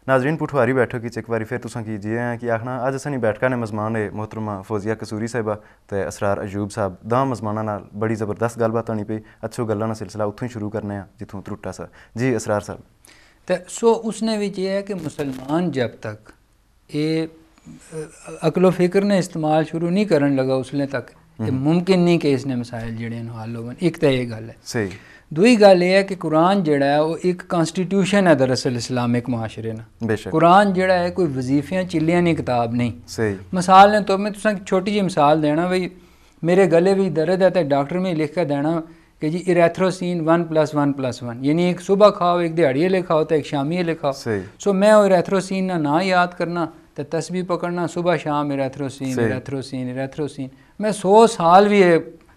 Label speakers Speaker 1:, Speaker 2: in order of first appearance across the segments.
Speaker 1: नाजरीन पुठवारी बैठक एक बारी फिर तुसां कीजिए हैं कि आखना अज असां बैठका ने मजमान है मोहतरमा फौजिया कसूरी साहिबा ते असरार अयूब साहब दा मजमाना नाल बड़ी ज़बरदस्त गलबात होनी पई। अच्छो गल्लां दा सिलसिला उत्थों ही शुरू करने हैं जिथों त्रुट्टा सा जी असरार साहब।
Speaker 2: तो सो उसने भी ये है कि मुसलमान जब तक ये अकलो फिक्र ने इस्तेमाल शुरू नहीं करन लगा उसले तक मुमकिन नहीं कि इसने मसाइल जड़े हल होवन। एक तो ये गल है।
Speaker 1: सही।
Speaker 2: दूई गल ये है कि कुरान जड़ा है वो एक कॉन्स्टिट्यूशन है दरअसल इस्लामिक मुआशरे ना।
Speaker 1: बेशक
Speaker 2: कुरान जड़ा है कोई वजीफियाँ चिल्लियाँ नहीं किताब नहीं।
Speaker 1: सही।
Speaker 2: मिसाल ने तो मैं तुसें छोटी जी मिसाल देना भाई मेरे गले भी दर्द है तो डॉक्टर में लिख कर देना कि जी इरेथ्रोसिन 1+1+1 यानी एक सुबह खाओ एक दिहाड़िए ले खाओ तो एक शामिए ले खाओ। सो मैं वो इरेथ्रोसिन ना याद करना तो तस्बीह पकड़ना सुबह शाम इरेथ्रोसिन इरेथ्रोसिन इरेथ्रोसिन मैं 100 साल भी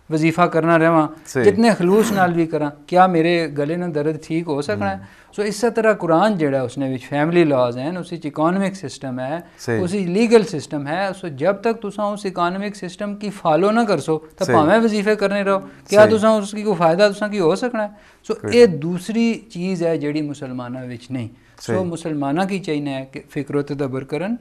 Speaker 2: वजीफ़ा करना रहा जितने खलूस नाल भी करा क्या मेरे गले ना दर्द ठीक हो सकना है। सो इस तरह कुरान जड़ा उसने भी फैमिली लॉज हैं उसी इकोनॉमिक सिस्टम है उसी लीगल सिस्टम है। सो जब तक तुसा उस इकोनॉमिक सिस्टम की फॉलो ना कर सो तो भावें वजीफे करने रहो क्या तुसा उसकी कोई फ़ायदा तुसा की हो सकना है। सो ये दूसरी चीज़ है जड़ी मुसलमाना विच नहीं। सो मुसलमाना की चाहिए है कि फिक्र तदब्बर करन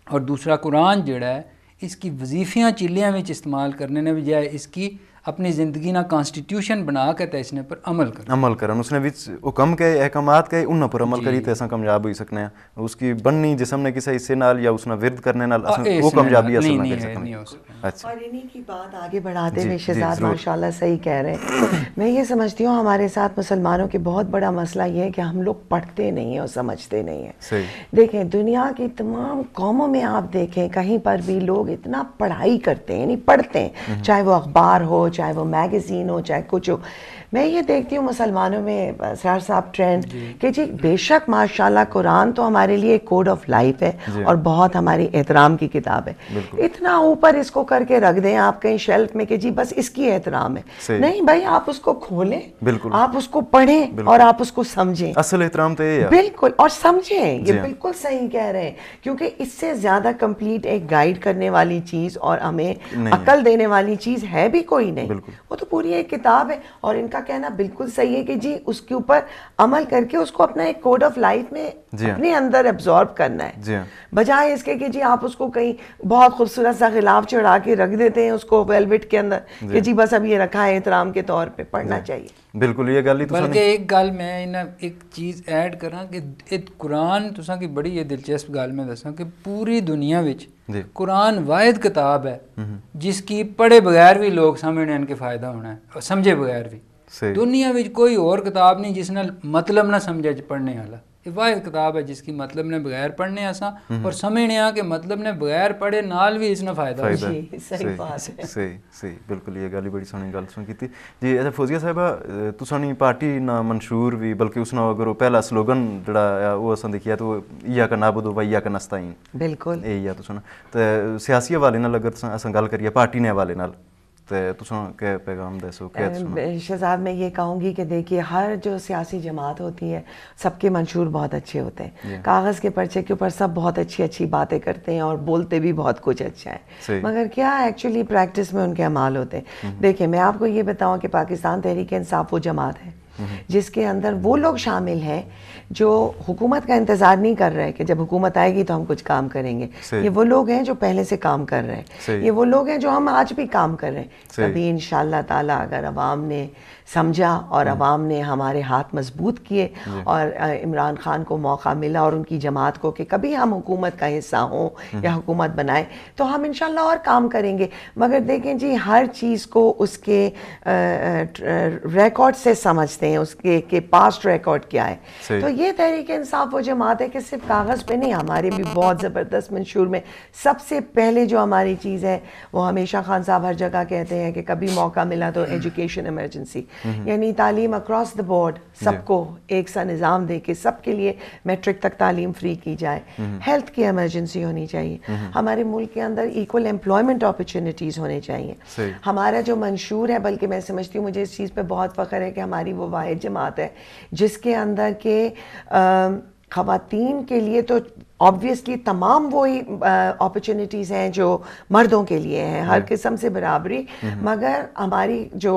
Speaker 2: और दूसरा कुरान जड़ा है इसकी वजीफ़ियाँ चिल्लियाँ में इस्तेमाल करने ने बजाय इसकी अपनी ज़िंदगी ना कॉन्स्टिट्यूशन बना के तो इसने पर अमल करन उसने भी हुक्म के अहकामात के उन पर अमल करी तो असां कामयाब हो सकने हैं। उसकी बननी जिस्म ने किसी हिस्से नाल या उसना विरद करने नाल वो कामयाबी हासिल ना कर सकते।
Speaker 3: अच्छा और इन्हीं की बात आगे बढ़ाते हुए शहजाद माशाल्लाह सही कह रहे हैं। मैं ये समझती हूँ हमारे साथ मुसलमानों के बहुत बड़ा मसला ये है कि हम लोग पढ़ते नहीं हैं और समझते नहीं हैं। देखें दुनिया की तमाम कौमों में आप देखें कहीं पर भी लोग इतना पढ़ाई करते हैं यानी पढ़ते हैं चाहे वो अखबार हो चाहे वो मैगज़ीन हो चाहे कुछ हो। मैं ये देखती हूँ मुसलमानों में असरार साहब ट्रेंड कि जी बेशक माशाल्लाह कुरान तो हमारे लिए कोड ऑफ लाइफ है और बहुत हमारी एहतराम की किताब है। इतना ऊपर इसको करके रख दें आप कहीं शेल्फ में कि जी बस इसकी एहतराम है। नहीं भाई आप उसको खोलें आप उसको पढ़ें और आप उसको समझें।
Speaker 1: असल एहतराम तो ये है बिल्कुल
Speaker 3: और समझें ये बिल्कुल सही कह रहे हैं क्योंकि इससे ज़्यादा कंप्लीट एक गाइड करने वाली चीज़ और हमें अकल देने वाली चीज़ है भी कोई नहीं। वो तो पूरी एक किताब है और इनका कहना बिल्कुल सही है कि जी उसके ऊपर अमल करके उसको अपना एक कोड ऑफ लाइफ में अपने अंदर एब्जॉर्ब करना है बजाय इसके कि जी आप उसको कहीं बहुत खूबसूरत सा गिलाफ चढ़ा के रख देते हैं उसको वेलवेट के अंदर कि जी बस अब ये रखा है एहतराम के तौर पे पढ़ना चाहिए।
Speaker 1: बिल्कुल ये गल ही
Speaker 2: बल्कि एक गल मैं इन्हें एक चीज़ ऐड करा कि कुरान तुसा की बड़ी ये दिलचस्प गल मैं दसा कि पूरी दुनिया विच कुरान वाहिद किताब है जिसकी पढ़े बगैर भी लोग समझने इनके फ़ायदा होना है और समझे बगैर भी। दुनिया में कोई और किताब नहीं जिसने मतलब ना समझे पढ़ने वाला ये वाहिद किताब है जिसकी मतलब ने बगैर पढ़ने आसा और समझने आ के मतलब ने बगैर पढ़े नाल भी इसने फायदा हो।
Speaker 3: सही बात है
Speaker 1: सही बिल्कुल ये गल ही बड़ी सोहनी गल सुन कीती जी। अच्छा फौजिया साहिबा तुसानी पार्टी ना मंशूर भी बल्कि उसना अगर पहला स्लोगन जड़ा वो असां देखिया तो इया का नाबुदु व इया का नस्ताइन
Speaker 3: बिल्कुल
Speaker 1: यही है तुसां ते सियासी हवाले नाल अगर असां गल करिए पार्टी ने हवाले नाल के पैगाम दसो
Speaker 3: शहजाद मैं ये कहूँगी कि देखिए हर जो सियासी जमात होती है सबके मंशूर बहुत अच्छे होते हैं कागज़ के पर्चे के ऊपर सब बहुत अच्छी अच्छी बातें करते हैं और बोलते भी बहुत कुछ अच्छा है मगर क्या एक्चुअली प्रैक्टिस में उनके अमाल होते हैं। देखिए मैं आपको ये बताऊँ कि पाकिस्तान तहरीक इंसाफ वो जमात है जिसके अंदर वो लोग शामिल हैं जो हुकूमत का इंतज़ार नहीं कर रहे कि जब हुकूमत आएगी तो हम कुछ काम करेंगे। ये वो लोग हैं जो पहले से काम कर रहे हैं। ये वो लोग हैं जो हम आज भी काम कर रहे हैं। कभी इंशाअल्लाह ताला अगर अवाम ने समझा और अवाम ने हमारे हाथ मजबूत किए और इमरान खान को मौका मिला और उनकी जमात को कि कभी हम हुकूमत का हिस्सा हों या हुकूमत बनाएं तो हम इंशाअल्लाह और काम करेंगे। मगर देखें जी हर चीज़ को उसके रिकॉर्ड से समझते हैं उसके के पास्ट रिकॉर्ड क्या है। तो ये तहरीक इंसाफ वो जमात है कि सिर्फ कागज़ पे नहीं हमारे भी बहुत ज़बरदस्त मंशूर में सबसे पहले जो हमारी चीज़ है वो हमेशा खान साहब हर जगह कहते हैं कि कभी मौका मिला तो एजुकेशन इमरजेंसी यानी तालीम अक्रॉस द बोर्ड सबको एक सा निज़ाम दे के सबके लिए मैट्रिक तक तालीम फ्री की जाए। हेल्थ की इमरजेंसी होनी चाहिए। हमारे मुल्क के अंदर इक्वल एम्प्लॉयमेंट अपॉर्चुनिटीज़ होने चाहिए। हमारा जो मंशूर है बल्कि मैं समझती हूँ मुझे इस चीज़ पे बहुत फ़ख्र है कि हमारी वो वाहिद जमात है जिसके अंदर के ख़वातीन के लिए तो ऑब्वियसली तमाम वही अपॉर्चुनिटीज़ हैं जो मर्दों के लिए हैं, हर किस्म से बराबरी, मगर हमारी जो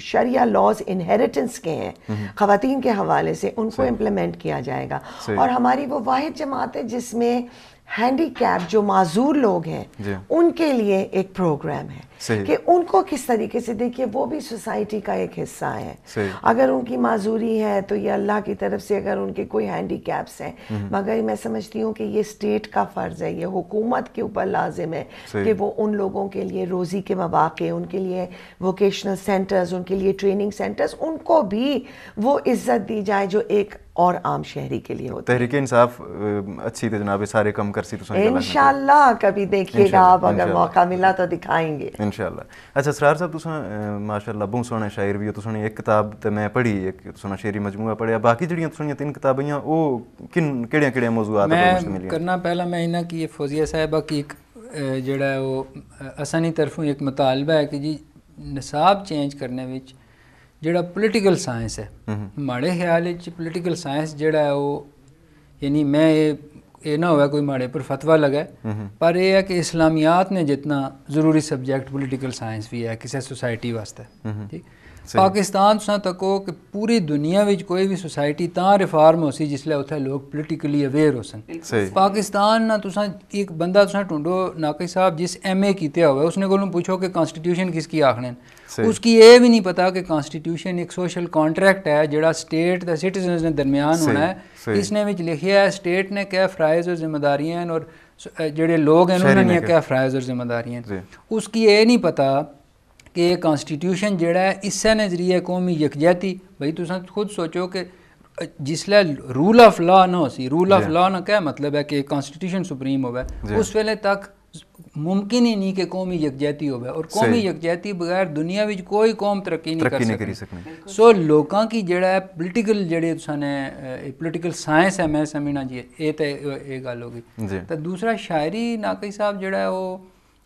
Speaker 3: शरिया लॉज इनहेरिटेंस के हैं ख़वातीन के हवाले से, उनको इम्प्लीमेंट किया जाएगा। और हमारी वो वाहिद जमात है जिसमें हैंडीकैप जो माजूर लोग हैं उनके लिए एक प्रोग्राम है कि उनको किस तरीके से, देखिए वो भी सोसाइटी का एक हिस्सा है। अगर उनकी माजूरी है तो ये अल्लाह की तरफ से, अगर उनके कोई हैंडीकैप्स हैं, मगर मैं समझती हूँ कि ये स्टेट का फ़र्ज़ है, ये हुकूमत के ऊपर लाजिम है कि वो उन लोगों के लिए रोज़ी के मौक़े, उनके लिए वोकेशनल सेंटर्स, उनके लिए ट्रेनिंग सेंटर्स, उनको भी वो इज़्ज़त दी जाए जो एक और आम शहरी के लिए होता है।
Speaker 1: तहरीक इंसाफ अच्छी थी जनाब, सारे कम कर सी
Speaker 3: इंशाल्लाह, कभी देखिएगा आप, अगर मौका मिला तो दिखाएंगे
Speaker 1: इंशाल्लाह। अच्छा असरार साहब, तुसां माशाल्लाह बहुत सोहना शायर भी हो, तुसां एक किताब ते मैं पढ़ी, एक तुसां शेरी मजमूआ पढ़िया, बाकी जड़ियां तुसां 3 किताबां वो किन केड़ियां मौजूआत पर मुश्तमिल हैं?
Speaker 2: करना पहला मैं इन्हां की फौजिया साहिबा की एक जेड़ा वो असानी तरफों एक मुतालबा है कि जी निसाब चेंज करने विच जेड़ा पोलिटिकल साइंस है, माड़े ख्याल पोलिटिकल साइंस जेड़ा है वो, यानी मैं ये ना होगा कोई माड़े पर फतवा लगा, पर यह है कि इस्लामियात ने जितना ज़रूरी सब्जेक्ट पोलिटिकल साइंस भी है किसी सोसाइटी वास्ते, ठीक। पाकिस्तान तुसां तको कि पूरी दुनिया विच कोई भी सोसाइटी तां रिफार्म हो सी जिसले उत्थे लोग पोलिटिकली अवेयर हो सन। पाकिस्तान ना तुसां एक बंदा तुसां ढूंढो नाकई साहब जिस MA कीते हुआ, उसने कोलों पूछो कि कॉन्स्टिट्यूशन किसकी आखने, उसकी ये भी नहीं पता कि कॉन्स्टिट्यूशन एक सोशल कॉन्ट्रैक्ट है जेड़ा स्टेट ते सिटीजन के दरमियान होना है। इसने विच लिखिया है स्टेट ने क्या फ़राइज़ और जिम्मेदारियां हैं और जेड़े लोग हैं उन्होंने क्या फ़राइज़ और जिम्मेदारियां हैं। उसकी ये नहीं पता कि ये कॉन्स्टिट्यूशन जेड़ा है इससे नजरिए कौमी यकजहती, भाई तुम खुद सोचो कि जिसले रूल ऑफ लॉ ना हो सी, रूल ऑफ लॉ ना क्या मतलब है कि कॉन्स्टिट्यूशन सुप्रीम होवे, उस वेले तक मुमकिन ही नहीं कि कौमी यकजहती होवे, और कौमी यकजहती बगैर दुनिया विच कोई कौम तरक्की नहीं कर सकती। सो लोगों की जेड़ा है पोलिटिकल जेड़े तुसाने पोलिटिकल साइंस है, मैं समझना जी ये तो ये गल होगी। तो दूसरा शायरी नाकई साहब जेड़ा है वो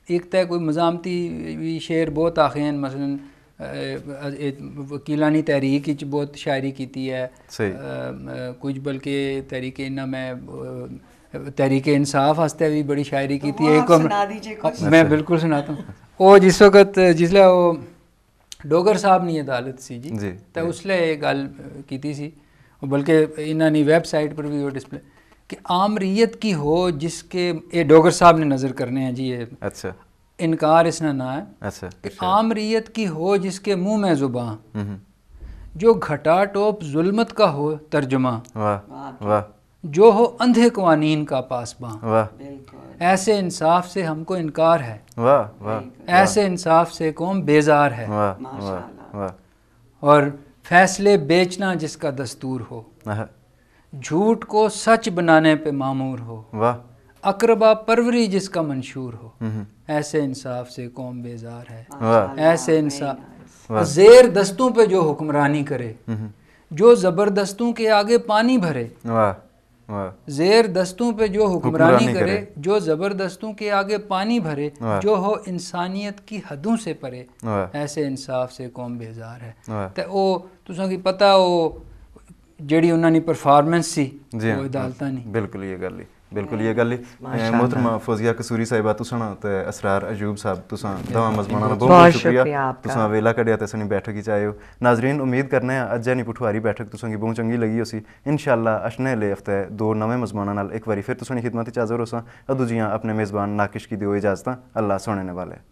Speaker 2: एक तो कोई मज़ामती भी शेर बहुत आखे हैं, मसलन वकीलानी तहरीक बहुत शायरी की है, कुछ बल्कि तहरीक इन्ना मैं तहरीक इंसाफ वास्ते भी बड़ी शायरी की है। एक मैं बिल्कुल सुनाता हूँ। वो जिस वक्त जिसले वो डोगर साहब ने अदालत सी जी, तो उसले ये गल की सी, बल्कि इन्होंने वेबसाइट पर भी वो डिस्प्ले कि आम रीयत की हो जिसके, ये डोगर साहब ने नज़र करने हैं जी, ये अच्छा इनकार इसना ना है। अच्छा कि आम रीयत की हो जिसके मुंह में ज़ुबान, जो घटा टोप जुल्मत का हो तर्जुमा, वाह वाह, जो हो अंधे कवानीन का पासबां, वाह, ऐसे इंसाफ से हमको इनकार है, वाह वाह, ऐसे इंसाफ से कौम बेजार है, वाह वाह वाह, और फैसले बेचना जिसका दस्तूर हो, झूठ को सच बनाने पे मामूर हो, वाह, अकरबा परवरी जिसका मंशूर हो, ऐसे इंसाफ से कौम बेजार है, वाह, ऐसे इंसाफ, ज़ेर दस्तों पे जो हुक्मरानी करे, जो ज़बरदस्तों के आगे पानी भरे, वाह वाह, ज़ेर दस्तों पे जो हुक्मरानी करे, जो ज़बरदस्तों के आगे पानी भरे, जो हो इंसानियत की हदों से परे, ऐसे इंसाफ से कौम बेजार है। तो वो तुसां की पता वो जेड़ी उन्होंने परफॉर्मेंस सी वो अदालतां नहीं, बिल्कुल ये गल बिल्कुल ये गल मोहतरमा फौजिया कसूरी साहिबा तुसां ते असरार अयूब साहब तुसां दवा मजमाना बहुत बहुत शुक्रिया तुसां वेला कढ़िया ते सनी बैठक च आए हो। नाजरीन उम्मीद करने अज्ज नी पुठवारी बैठक तुसां की बहुत चंगी लगी होसी। इंशाअल्लाह अशने ले हफ्ते 2 नवे मजमाना नाल एक बारी फिर तुसां दी खिदमत च हाज़र होसां। अदू जियां अपने मेज़बान नाकिश की दिओ इजाज़तां। अल्लाह सोने वाले।